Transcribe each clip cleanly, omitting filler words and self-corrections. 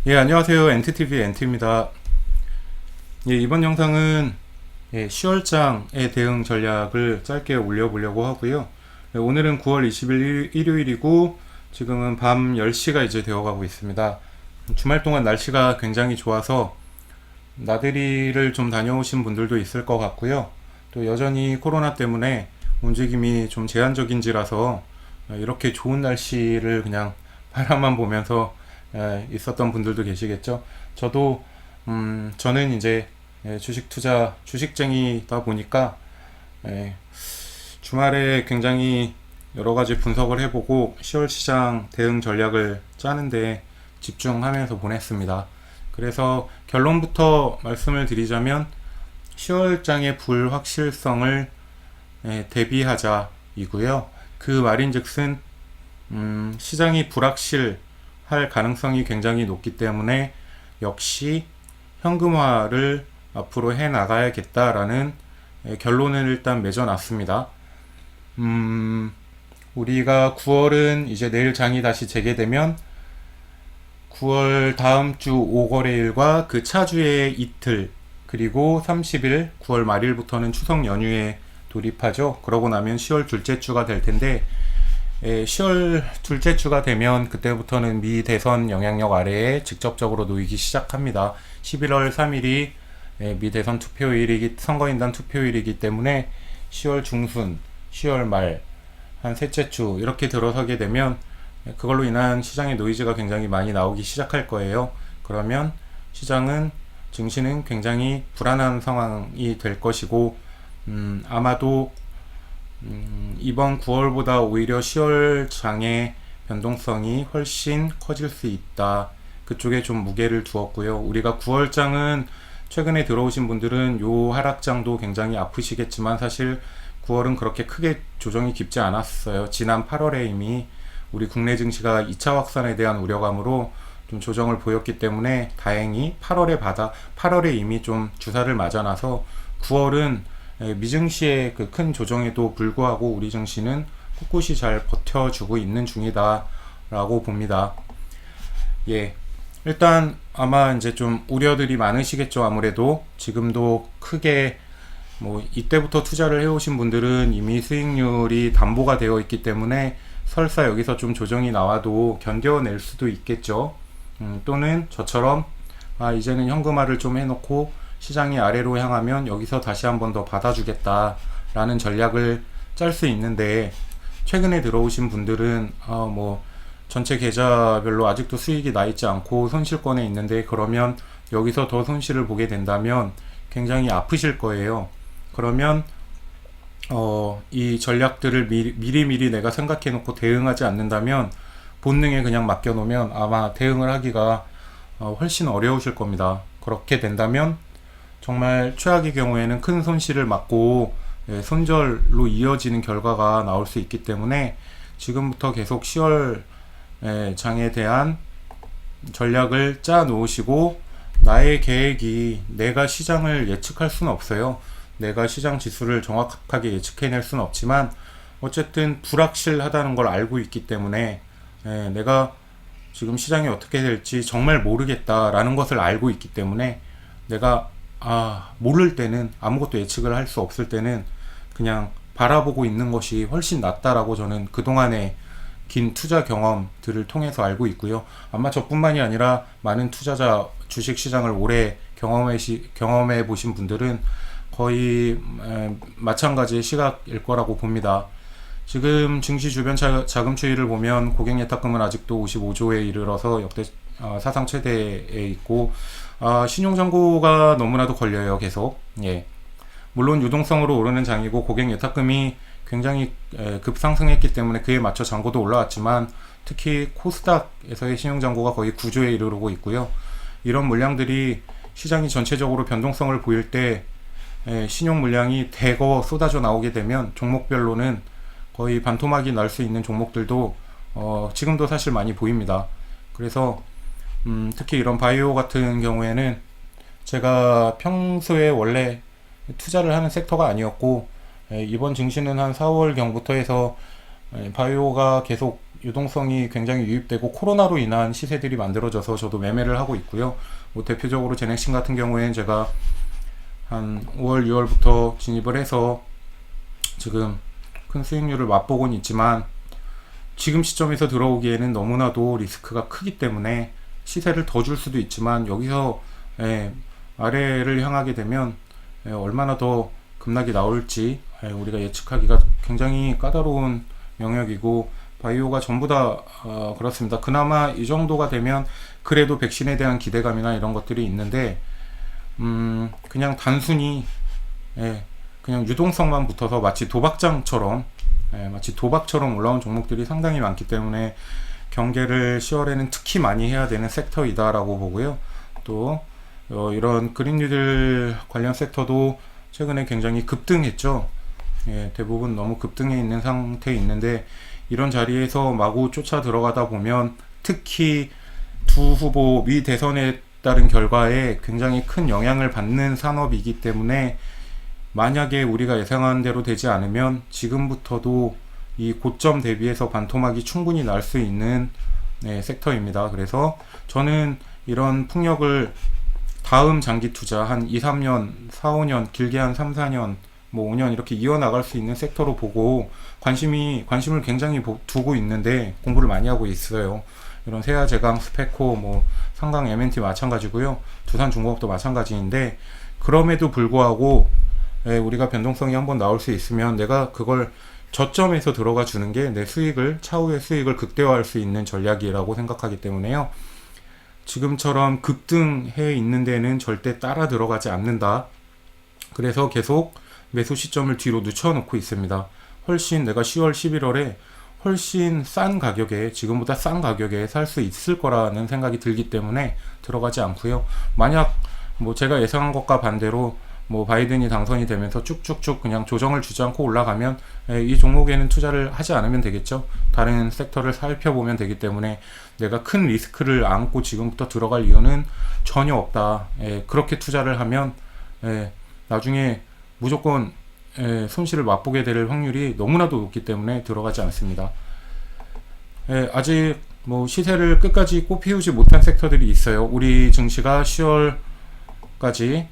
예, 안녕하세요. NTTV NT입니다. 예, 이번 영상은 10월장의 대응 전략을 짧게 올려보려고 하고요. 오늘은 9월 20일 일요일이고 지금은 밤 10시가 이제 되어가고 있습니다. 주말 동안 날씨가 굉장히 좋아서 나들이를 좀 다녀오신 분들도 있을 것 같고요. 또 여전히 코로나 때문에 움직임이 좀 제한적인지라서 이렇게 좋은 날씨를 그냥 바라만 보면서 있었던 분들도 계시겠죠. 저도 저는 이제 주식 투자 주식쟁이다 보니까 주말에 굉장히 여러 가지 분석을 해보고 10월 시장 대응 전략을 짜는데 집중하면서 보냈습니다. 그래서 결론부터 말씀을 드리자면 10월장의 불확실성을 대비하자 이고요. 그 말인즉슨 시장이 불확실할 가능성이 굉장히 높기 때문에 역시 현금화를 앞으로 해 나가야겠다라는 결론을 일단 맺어놨습니다. 우리가 9월은 이제 내일 장이 다시 재개되면 9월 다음 주 5거래일과 그 차주의 이틀 그리고 30일 9월 말일부터는 추석 연휴에 돌입하죠. 그러고 나면 10월 둘째 주가 될 텐데 10월 둘째 주가 되면 그때부터는 미 대선 영향력 아래에 직접적으로 놓이기 시작합니다. 11월 3일이 미 대선 투표일이기 선거인단 투표일이기 때문에 10월 중순, 10월 말 한 셋째 주 이렇게 들어서게 되면 그걸로 인한 시장의 노이즈가 굉장히 많이 나오기 시작할 거예요. 그러면 시장은 증시는 굉장히 불안한 상황이 될 것이고 아마도 이번 9월보다 오히려 10월 장의 변동성이 훨씬 커질 수 있다. 그쪽에 좀 무게를 두었고요. 우리가 9월 장은 최근에 들어오신 분들은 요 하락장도 굉장히 아프시겠지만 사실 9월은 그렇게 크게 조정이 깊지 않았어요. 지난 8월에 이미 우리 국내 증시가 2차 확산에 대한 우려감으로 좀 조정을 보였기 때문에 다행히 8월에 이미 좀 주사를 맞아놔서 9월은 미증시의 그 큰 조정에도 불구하고 우리 증시는 꿋꿋이 잘 버텨주고 있는 중이다 라고 봅니다. 예. 일단 아마 이제 좀 우려들이 많으시겠죠. 아무래도 지금도 크게 뭐 이때부터 투자를 해오신 분들은 이미 수익률이 담보가 되어 있기 때문에 설사 여기서 좀 조정이 나와도 견뎌낼 수도 있겠죠. 또는 저처럼 이제는 현금화를 좀 해놓고 시장이 아래로 향하면 여기서 다시 한 번 더 받아주겠다 라는 전략을 짤 수 있는데 최근에 들어오신 분들은 뭐 전체 계좌별로 아직도 수익이 나 있지 않고 손실권에 있는데 그러면 여기서 더 손실을 보게 된다면 굉장히 아프실 거예요. 그러면 이 전략들을 미리 내가 생각해 놓고 대응하지 않는다면 본능에 그냥 맡겨 놓으면 아마 대응을 하기가 훨씬 어려우실 겁니다. 그렇게 된다면 정말 최악의 경우에는 큰 손실을 막고 손절로 이어지는 결과가 나올 수 있기 때문에 지금부터 계속 10월 장에 대한 전략을 짜 놓으시고 나의 계획이 내가 시장을 예측할 수는 없어요. 내가 시장 지수를 정확하게 예측해낼 수는 없지만 어쨌든 불확실하다는 걸 알고 있기 때문에 내가 지금 시장이 어떻게 될지 정말 모르겠다라는 것을 알고 있기 때문에 내가 모를 때는 아무것도 예측을 할 수 없을 때는 그냥 바라보고 있는 것이 훨씬 낫다라고 저는 그동안의 긴 투자 경험들을 통해서 알고 있고요. 아마 저뿐만이 아니라 많은 투자자 주식 시장을 오래 경험해 보신 분들은 거의 마찬가지의 시각일 거라고 봅니다. 지금 증시 주변 자금 추이를 보면 고객 예탁금은 아직도 55조에 이르러서 역대 사상 최대에 있고 신용잔고가 너무나도 걸려요. 계속. 예. 물론 유동성으로 오르는 장이고 고객 예탁금이 굉장히 급상승했기 때문에 그에 맞춰 잔고도 올라왔지만 특히 코스닥에서의 신용잔고가 거의 9조에 이르르고 있고요. 이런 물량들이 시장이 전체적으로 변동성을 보일 때 신용 물량이 대거 쏟아져 나오게 되면 종목별로는 거의 반토막이 날 수 있는 종목들도 지금도 사실 많이 보입니다. 그래서 특히 이런 바이오 같은 경우에는 제가 평소에 원래 투자를 하는 섹터가 아니었고 이번 증시는 한 4월 경부터 해서 바이오가 계속 유동성이 굉장히 유입되고 코로나로 인한 시세들이 만들어져서 저도 매매를 하고 있고요. 뭐 대표적으로 제넥신 같은 경우에는 제가 한 5월, 6월부터 진입을 해서 지금 큰 수익률을 맛보고는 있지만 지금 시점에서 들어오기에는 너무나도 리스크가 크기 때문에 시세를 더 줄 수도 있지만 여기서 아래를 향하게 되면 얼마나 더 급락이 나올지 우리가 예측하기가 굉장히 까다로운 영역이고 바이오가 전부 다 그렇습니다. 그나마 이 정도가 되면 그래도 백신에 대한 기대감이나 이런 것들이 있는데 그냥 단순히 그냥 유동성만 붙어서 마치 도박처럼 올라온 종목들이 상당히 많기 때문에 경계를 10월에는 특히 많이 해야 되는 섹터이다라고 보고요. 또 이런 그린뉴딜 관련 섹터도 최근에 굉장히 급등했죠. 대부분 너무 급등해 있는 상태에 있는데 이런 자리에서 마구 쫓아 들어가다 보면 특히 두 후보 미 대선에 따른 결과에 굉장히 큰 영향을 받는 산업이기 때문에 만약에 우리가 예상한 대로 되지 않으면 지금부터도 이 고점 대비해서 반토막이 충분히 날 수 있는 섹터입니다. 그래서 저는 이런 풍력을 다음 장기 투자 한 2, 3년, 4, 5년, 길게 한 3, 4년, 뭐 5년 이렇게 이어나갈 수 있는 섹터로 보고 관심을 굉장히 두고 있는데 공부를 많이 하고 있어요. 이런 세아제강, 스페코, 뭐 상강 M&T 마찬가지고요. 두산중공업도 마찬가지인데 그럼에도 불구하고 우리가 변동성이 한번 나올 수 있으면 내가 그걸 저점에서 들어가 주는 게 내 수익을 차후의 수익을 극대화할 수 있는 전략이라고 생각하기 때문에요. 지금처럼 급등해 있는 데는 절대 따라 들어가지 않는다. 그래서 계속 매수 시점을 뒤로 늦춰놓고 있습니다. 훨씬 내가 10월, 11월에 훨씬 싼 가격에 지금보다 싼 가격에 살 수 있을 거라는 생각이 들기 때문에 들어가지 않고요. 만약 뭐 제가 예상한 것과 반대로 뭐 바이든이 당선이 되면서 쭉쭉쭉 그냥 조정을 주지 않고 올라가면 이 종목에는 투자를 하지 않으면 되겠죠. 다른 섹터를 살펴보면 되기 때문에 내가 큰 리스크를 안고 지금부터 들어갈 이유는 전혀 없다. 그렇게 투자를 하면 나중에 무조건 손실을 맛보게 될 확률이 너무나도 높기 때문에 들어가지 않습니다. 아직 뭐 시세를 끝까지 꽃피우지 못한 섹터들이 있어요. 우리 증시가 10월까지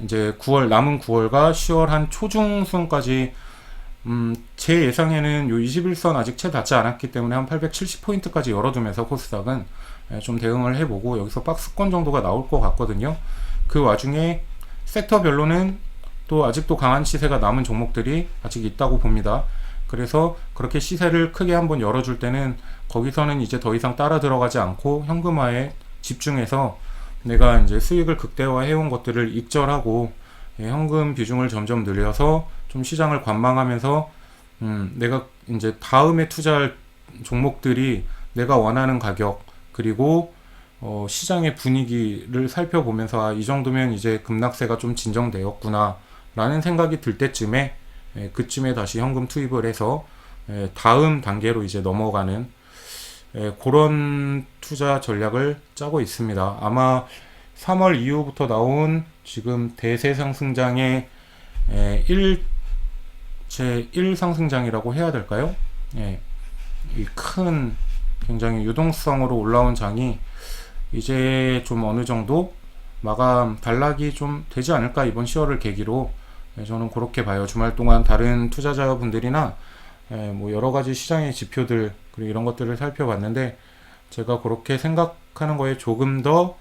이제 9월 남은 9월과 10월 한 초중순까지 제 예상에는 요 21선 아직 채 닿지 않았기 때문에 한 870포인트까지 열어두면서 코스닥은 좀 대응을 해보고 여기서 박스권 정도가 나올 것 같거든요. 그 와중에 섹터별로는 또 아직도 강한 시세가 남은 종목들이 아직 있다고 봅니다. 그래서 그렇게 시세를 크게 한번 열어줄 때는 거기서는 이제 더 이상 따라 들어가지 않고 현금화에 집중해서 내가 이제 수익을 극대화해 온 것들을 익절하고 현금 비중을 점점 늘려서 좀 시장을 관망하면서 내가 이제 다음에 투자할 종목들이 내가 원하는 가격 그리고 시장의 분위기를 살펴보면서 이 정도면 이제 급락세가 좀 진정되었구나 라는 생각이 들 때쯤에 그쯤에 다시 현금 투입을 해서 다음 단계로 이제 넘어가는 그런 투자 전략을 짜고 있습니다. 아마 3월 이후부터 나온 지금 대세 상승장의 제1 상승장이라고 해야 될까요? 이 큰 굉장히 유동성으로 올라온 장이 이제 좀 어느 정도 마감 단락이 좀 되지 않을까 이번 10월을 계기로 저는 그렇게 봐요. 주말 동안 다른 투자자분들이나 뭐 여러 가지 시장의 지표들 그리고 이런 것들을 살펴봤는데 제가 그렇게 생각하는 거에 조금 더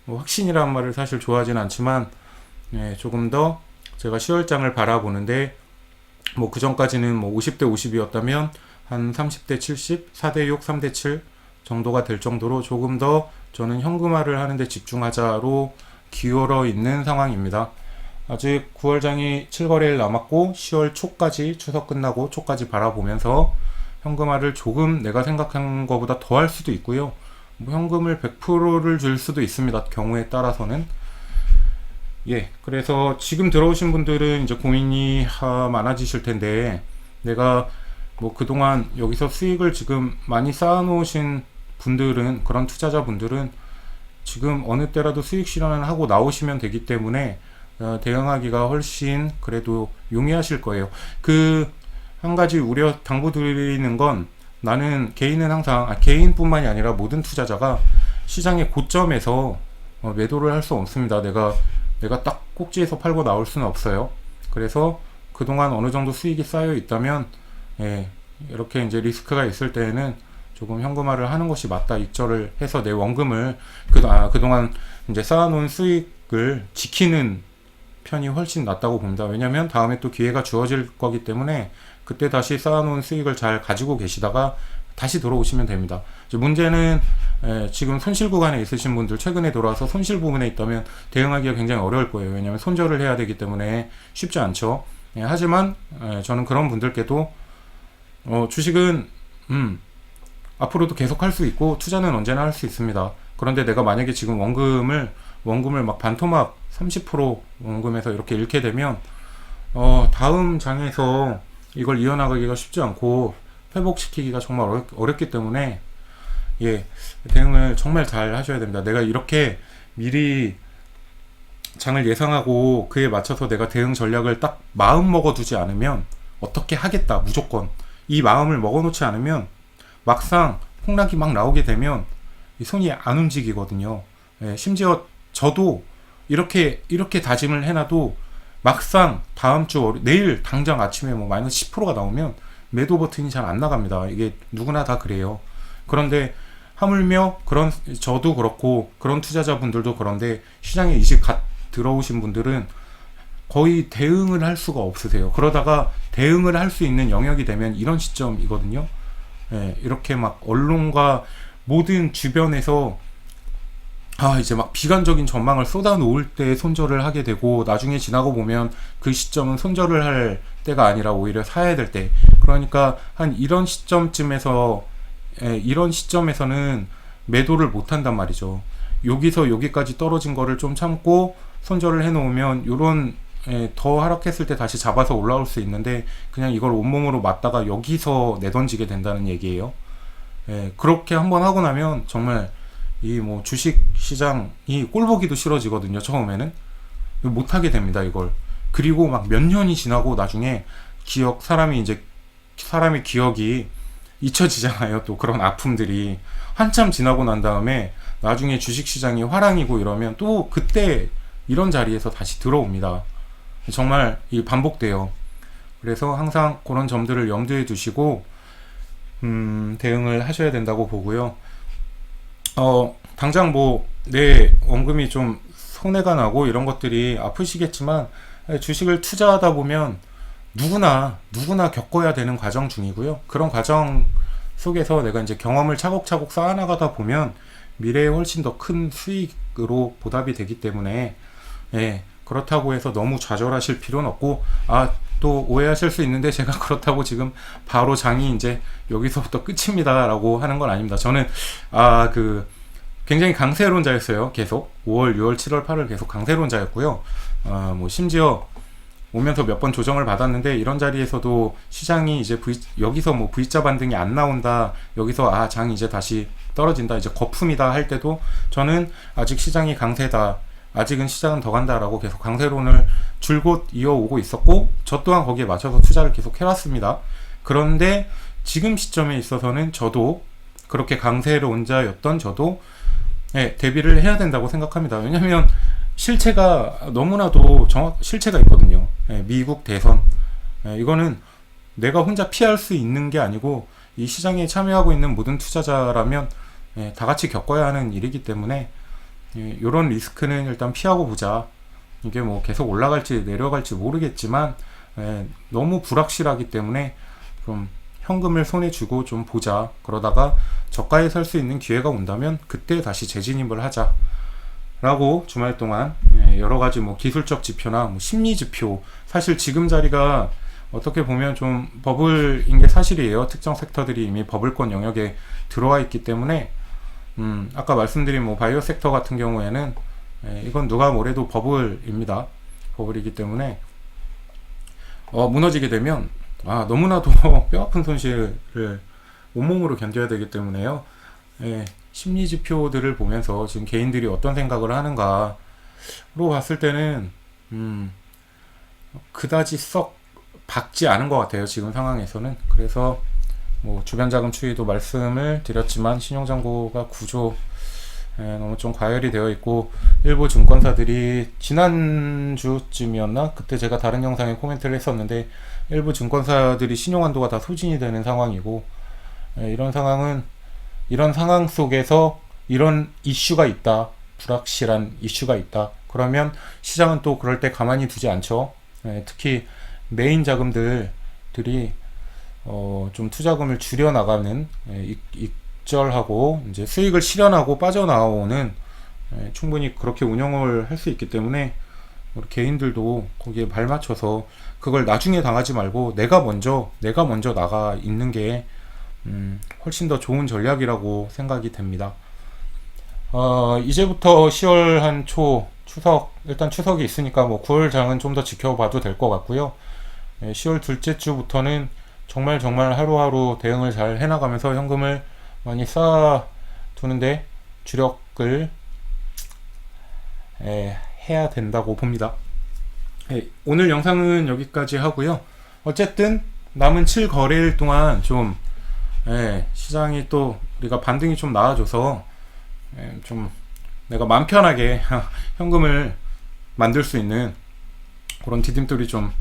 확신이라는 말을 사실 좋아하진 않지만 조금 더 제가 10월장을 바라보는데 뭐 그 전까지는 뭐 50대 50이었다면 한 30대 70, 4대 6, 3대 7 정도가 될 정도로 조금 더 저는 현금화를 하는데 집중하자로 기울어 있는 상황입니다. 아직 9월장이 7거래일 남았고 10월 초까지 추석 끝나고 초까지 바라보면서 현금화를 조금 내가 생각한 것보다 더 할 수도 있고요. 뭐 현금을 100%를 줄 수도 있습니다. 경우에 따라서는. 그래서 지금 들어오신 분들은 이제 고민이 많아지실 텐데 내가 뭐 그동안 여기서 수익을 지금 많이 쌓아놓으신 분들은 그런 투자자분들은 지금 어느 때라도 수익 실현을 하고 나오시면 되기 때문에 대응하기가 훨씬 그래도 용이하실 거예요. 그 한 가지 당부드리는 건 나는 개인은 항상 개인뿐만이 아니라 모든 투자자가 시장의 고점에서 매도를 할 수 없습니다. 내가 딱 꼭지에서 팔고 나올 수는 없어요. 그래서 그동안 어느 정도 수익이 쌓여 있다면 예, 이렇게 이제 리스크가 있을 때에는 조금 현금화를 하는 것이 맞다. 입절을 해서 내 원금을 그동안 이제 쌓아놓은 수익을 지키는 편이 훨씬 낫다고 봅니다. 왜냐면 다음에 또 기회가 주어질 거기 때문에 그때 다시 쌓아놓은 수익을 잘 가지고 계시다가 다시 들어오시면 됩니다. 이제 문제는 지금 손실 구간에 있으신 분들, 최근에 돌아와서 손실 부분에 있다면 대응하기가 굉장히 어려울 거예요. 왜냐하면 손절을 해야 되기 때문에 쉽지 않죠. 하지만 저는 그런 분들께도 주식은 앞으로도 계속 할 수 있고 투자는 언제나 할 수 있습니다. 그런데 내가 만약에 지금 원금을 막 반토막 30% 원금에서 이렇게 잃게 되면 다음 장에서 이걸 이어나가기가 쉽지 않고 회복시키기가 정말 어렵기 때문에 예, 대응을 정말 잘 하셔야 됩니다. 내가 이렇게 미리 장을 예상하고 그에 맞춰서 내가 대응 전략을 딱 마음 먹어두지 않으면 어떻게 하겠다 무조건 이 마음을 먹어놓지 않으면 막상 폭락이 막 나오게 되면 이 손이 안 움직이거든요. 예, 심지어 저도 이렇게 다짐을 해놔도 막상 다음 주 내일 당장 아침에 뭐 마이너스 10%가 나오면 매도 버튼이 잘 안 나갑니다. 이게 누구나 다 그래요. 그런데 하물며 저도 그렇고 그런 투자자분들도 그런데 시장에 이제 갓 들어오신 분들은 거의 대응을 할 수가 없으세요. 그러다가 대응을 할 수 있는 영역이 되면 이런 시점이거든요. 예, 이렇게 막 언론과 모든 주변에서 이제 막 비관적인 전망을 쏟아놓을 때 손절을 하게 되고 나중에 지나고 보면 그 시점은 손절을 할 때가 아니라 오히려 사야 될 때. 그러니까 한 이런 시점에서는 매도를 못 한단 말이죠. 여기서 여기까지 떨어진 거를 좀 참고 손절을 해 놓으면 요런 더 하락했을 때 다시 잡아서 올라올 수 있는데 그냥 이걸 온몸으로 맞다가 여기서 내던지게 된다는 얘기예요. 그렇게 한번 하고 나면 정말 이 뭐 주식 시장이 꼴보기도 싫어지거든요. 처음에는 못하게 됩니다. 이걸. 그리고 막 몇 년이 지나고 나중에 사람의 기억이 잊혀지잖아요. 또 그런 아픔들이 한참 지나고 난 다음에 나중에 주식 시장이 화랑이고 이러면 또 그때 이런 자리에서 다시 들어옵니다. 정말 이 반복돼요. 그래서 항상 그런 점들을 염두에 두시고 대응을 하셔야 된다고 보고요. 당장 뭐 내 원금이 좀 손해가 나고 이런 것들이 아프시겠지만 주식을 투자하다 보면 누구나 겪어야 되는 과정 중이고요. 그런 과정 속에서 내가 이제 경험을 차곡차곡 쌓아나가다 보면 미래에 훨씬 더 큰 수익으로 보답이 되기 때문에 그렇다고 해서 너무 좌절하실 필요는 없고 또 오해하실 수 있는데 제가 그렇다고 지금 바로 장이 이제 여기서부터 끝입니다 라고 하는 건 아닙니다. 저는 굉장히 강세론자였어요. 계속 5월, 6월, 7월, 8월 계속 강세론자였고요. 뭐 심지어 오면서 몇 번 조정을 받았는데 이런 자리에서도 시장이 이제 여기서 뭐 V자 반등이 안 나온다, 여기서 장이 이제 다시 떨어진다, 이제 거품이다 할 때도 저는 아직 시장이 강세다, 아직은 시장은 더 간다라고 계속 강세론을 줄곧 이어오고 있었고 저 또한 거기에 맞춰서 투자를 계속 해왔습니다. 그런데 지금 시점에 있어서는 저도 그렇게 강세론자였던 저도 대비를 해야 된다고 생각합니다. 왜냐하면 실체가 너무나도 실체가 있거든요. 미국 대선 이거는 내가 혼자 피할 수 있는 게 아니고 이 시장에 참여하고 있는 모든 투자자라면 다 같이 겪어야 하는 일이기 때문에 이런 리스크는 일단 피하고 보자. 이게 뭐 계속 올라갈지 내려갈지 모르겠지만 너무 불확실하기 때문에 좀 현금을 손에 쥐고 좀 보자. 그러다가 저가에 살 수 있는 기회가 온다면 그때 다시 재진입을 하자 라고 주말 동안 여러가지 뭐 기술적 지표나 뭐 심리 지표, 사실 지금 자리가 어떻게 보면 좀 버블인 게 사실이에요. 특정 섹터들이 이미 버블권 영역에 들어와 있기 때문에 아까 말씀드린 뭐 바이오 섹터 같은 경우에는 이건 누가 뭐래도 버블입니다. 버블이기 때문에 무너지게 되면 너무나도 뼈아픈 손실을 온몸으로 견뎌야 되기 때문에요. 심리 지표들을 보면서 지금 개인들이 어떤 생각을 하는가로 봤을 때는 그다지 썩 밝지 않은 것 같아요. 지금 상황에서는. 그래서 뭐 주변 자금 추이도 말씀을 드렸지만 신용잔고가 구조 너무 좀 과열이 되어 있고, 일부 증권사들이 지난주쯤이었나? 그때 제가 다른 영상에 코멘트를 했었는데, 일부 증권사들이 신용한도가 다 소진이 되는 상황이고, 이런 상황 속에서 이런 이슈가 있다, 불확실한 이슈가 있다, 그러면 시장은 또 그럴 때 가만히 두지 않죠. 특히 메인 자금들이 좀 투자금을 줄여 나가는, 익절하고 이제 수익을 실현하고 빠져나오는, 충분히 그렇게 운영을 할 수 있기 때문에 우리 개인들도 거기에 발맞춰서 그걸 나중에 당하지 말고 내가 먼저 나가 있는 게 훨씬 더 좋은 전략이라고 생각이 됩니다. 이제부터 10월 한 초 일단 추석이 있으니까 뭐 9월 장은 좀 더 지켜봐도 될 것 같고요. 10월 둘째 주부터는 정말 하루하루 대응을 잘 해나가면서 현금을 많이 쌓아 두는데 주력을 해야 된다고 봅니다. 오늘 영상은 여기까지 하고요. 어쨌든 남은 7거래일 동안 좀 시장이 또 우리가 반등이 좀 나아져서 좀 내가 마음 편하게 현금을 만들 수 있는 그런 디딤돌이 좀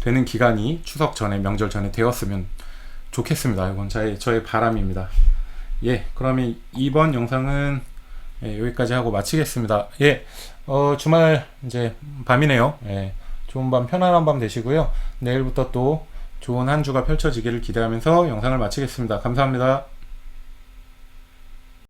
되는 기간이 추석 전에, 명절 전에 되었으면 좋겠습니다. 이건 저의 바람입니다. 그러면 이번 영상은 여기까지 하고 마치겠습니다. 주말 이제 밤이네요. 좋은 밤, 편안한 밤 되시고요. 내일부터 또 좋은 한 주가 펼쳐지기를 기대하면서 영상을 마치겠습니다. 감사합니다.